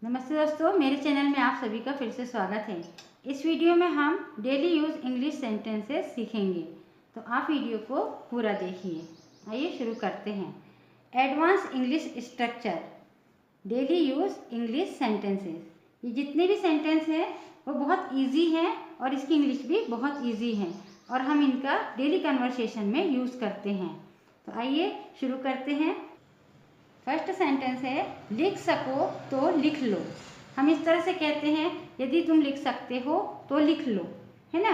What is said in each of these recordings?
नमस्ते दोस्तों, मेरे चैनल में आप सभी का फिर से स्वागत है। इस वीडियो में हम डेली यूज़ इंग्लिश सेंटेंसेस सीखेंगे, तो आप वीडियो को पूरा देखिए। आइए शुरू करते हैं। Advance English structure, daily use English sentences. ये जितने भी सेंटेंस हैं वो बहुत इजी हैं और इसकी इंग्लिश भी बहुत इजी है और हम इनका डेली कन्वर्सेशन में यूज़ करते हैं। तो आइए शुरू करते हैं। फर्स्ट सेंटेंस है, लिख सको तो लिख लो। हम इस तरह से कहते हैं, यदि तुम लिख सकते हो तो लिख लो, है ना,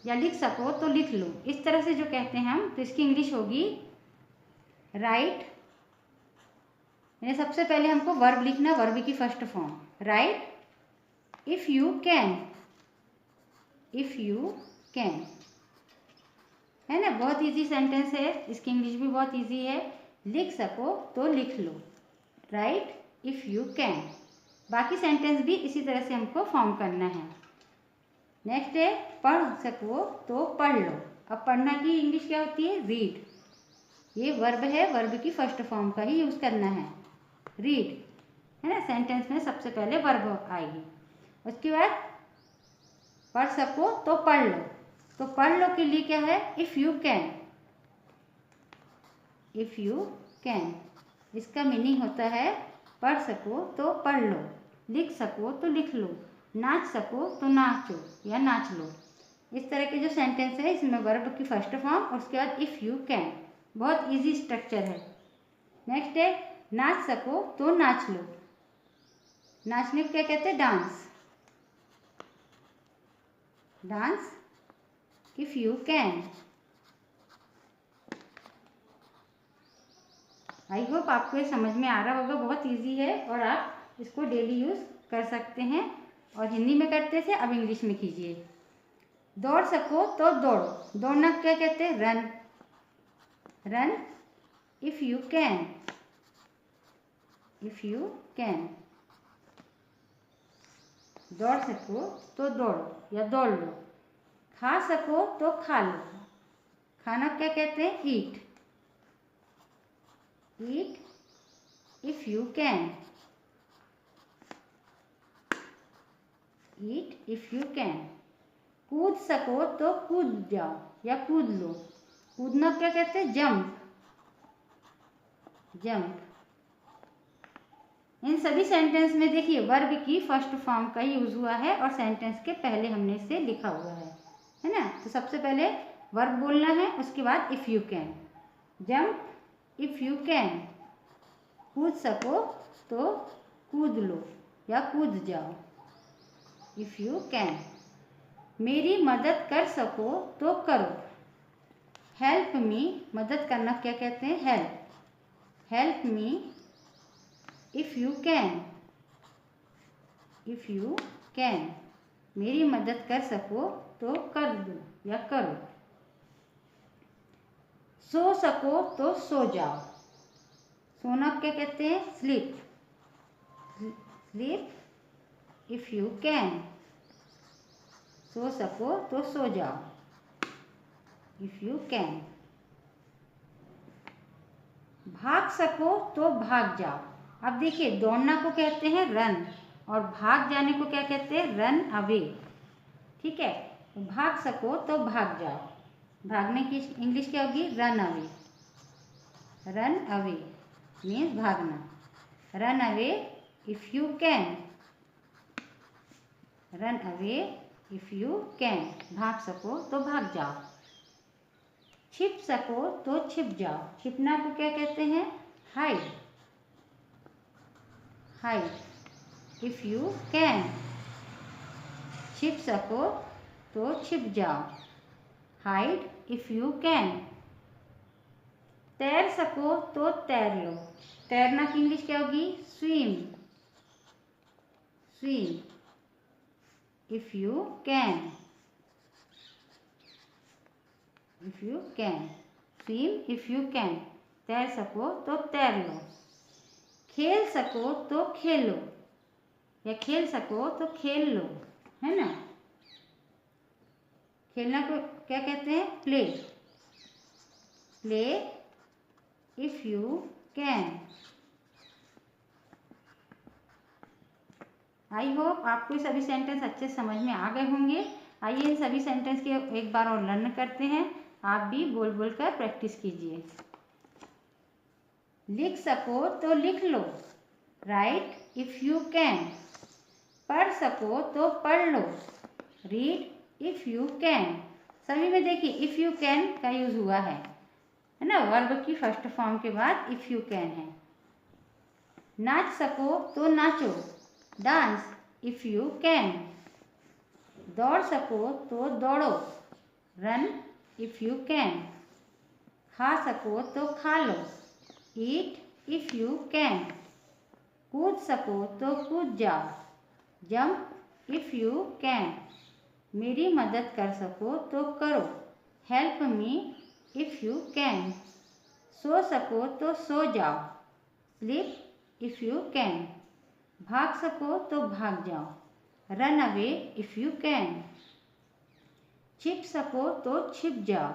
या लिख सको तो लिख लो। इस तरह से जो कहते हैं हम, तो इसकी इंग्लिश होगी राइट। यानी सबसे पहले हमको वर्ब लिखना, वर्ब की first form right if you can. If you can, है ना, बहुत इजी सेंटेंस है, इसकी इंग्लिश भी बहुत इजी है। लिख सको तो लिख लो, राइट इफ यू कैन। बाकी सेंटेंस भी इसी तरह से हमको फॉर्म करना है। नेक्स्ट है, पढ़ सको तो पढ़ लो। अब पढ़ना की इंग्लिश क्या होती है? रीड। ये वर्ब है, वर्ब की फर्स्ट फॉर्म का ही यूज करना है, रीड, है ना। सेंटेंस में सबसे पहले वर्ब आएगी, उसके बाद पढ़ सको तो पढ़ लो। तो पढ़ लो के लिए क्या है? If you can. If you can, इसका मीनिंग होता है पढ़ सको तो पढ़ लो, लिख सको तो लिख लो, नाच सको तो नाचो या नाच लो। इस तरह के जो सेंटेंस है, इसमें वर्ब की फर्स्ट फॉर्म और उसके बाद इफ़ यू कैन। बहुत इजी स्ट्रक्चर है। नेक्स्ट है, नाच सको तो नाच लो। नाचने को क्या कहते हैं? Dance. Dance if you can. I hope आपको ये समझ में आ रहा होगा, बहुत इजी है और आप इसको डेली यूज़ कर सकते हैं। और हिंदी में करते थे, अब इंग्लिश में कीजिए। दौड़ सको तो दौड़ो। दौड़ना क्या कहते हैं? Run. Run if you can. If you can, दौड़ सको तो दौड़ो या दौड़ लो। खा सको तो खा लो। खाना क्या कहते हैं? Eat. Eat if you can. Eat if you can. कूद सको तो कूद जाओ या कूद लो। कूदना क्या कहते हैं? जंप। जंप। इन सभी सेंटेंस में देखिए वर्ब की फर्स्ट फॉर्म का ही यूज हुआ है और सेंटेंस के पहले हमने इसे लिखा हुआ है ना। तो सबसे पहले वर्ब बोलना है, उसके बाद if you can. Jump if you can. कूद सको तो कूद लो या कूद जाओ, इफ यू कैन। मेरी मदद कर सको तो करो। हेल्प मी, मदद करना क्या कहते हैं? Help. Help me if you can. If you can, मेरी मदद कर सको तो कर दो या करो। सो सको तो सो जाओ। सोना क्या कहते हैं? Sleep. Sleep if you can. सो सको तो सो जाओ, इफ यू कैन। भाग सको तो भाग जाओ। अब देखिए, दौड़ना को कहते हैं रन और भाग जाने को क्या कहते हैं? Run away. ठीक है, तो भाग सको तो भाग जाओ। भागने की इंग्लिश क्या होगी? Run away. Run away means भागना। Run away if you can. Run away if you can, भाग सको तो भाग जाओ। छिप सको तो छिप जाओ। छिपना को क्या कहते हैं? Hide. Hide if you can. छिप सको तो छिप जाओ, हाइड इफ यू कैन। तैर सको तो तैर लो। तैरना की इंग्लिश क्या होगी? Swim. Swim if you can. If you can, swim if you can. तैर सको तो तैर लो। खेल सको तो खेलो या खेल सको तो खेल लो, है ना। खेलना को क्या कहते हैं? Play. Play if you can. I hope आपको ये सभी सेंटेंस अच्छे समझ में आ गए होंगे। आइए इन सभी सेंटेंस के एक बार और लर्न करते हैं। आप भी बोल बोल कर प्रैक्टिस कीजिए। लिख सको तो लिख लो, राइट इफ यू कैन। पढ़ सको तो पढ़ लो, रीड इफ यू कैन। सभी में देखिए इफ यू कैन का यूज हुआ है ना, वर्ब की फर्स्ट फॉर्म के बाद इफ यू कैन है। नाच सको तो नाचो, डांस इफ यू कैन। दौड़ सको तो दौड़ो, रन इफ यू कैन। खा सको तो खा लो, ईट इफ यू कैन। कूद सको तो कूद जाओ, जंप इफ यू कैन। मेरी मदद कर सको तो करो, help me if you can. सो सको तो सो जाओ, स्लीप इफ यू कैन। भाग सको तो भाग जाओ, run away if you can. छिप सको तो छिप जाओ,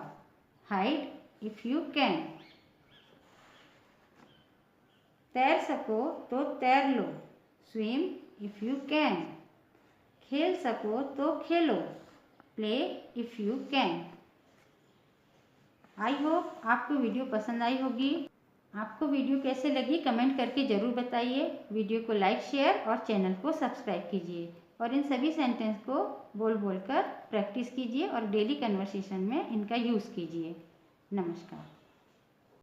हाइड इफ यू कैन। तैर सको तो तैर लो, स्विम इफ यू कैन। खेल सको तो खेलो, play if you can. I hope आपको वीडियो पसंद आई होगी। आपको वीडियो कैसे लगी कमेंट करके ज़रूर बताइए। वीडियो को लाइक शेयर और चैनल को सब्सक्राइब कीजिए और इन सभी सेंटेंस को बोल बोल कर प्रैक्टिस कीजिए और डेली कन्वर्सेशन में इनका यूज़ कीजिए। नमस्कार।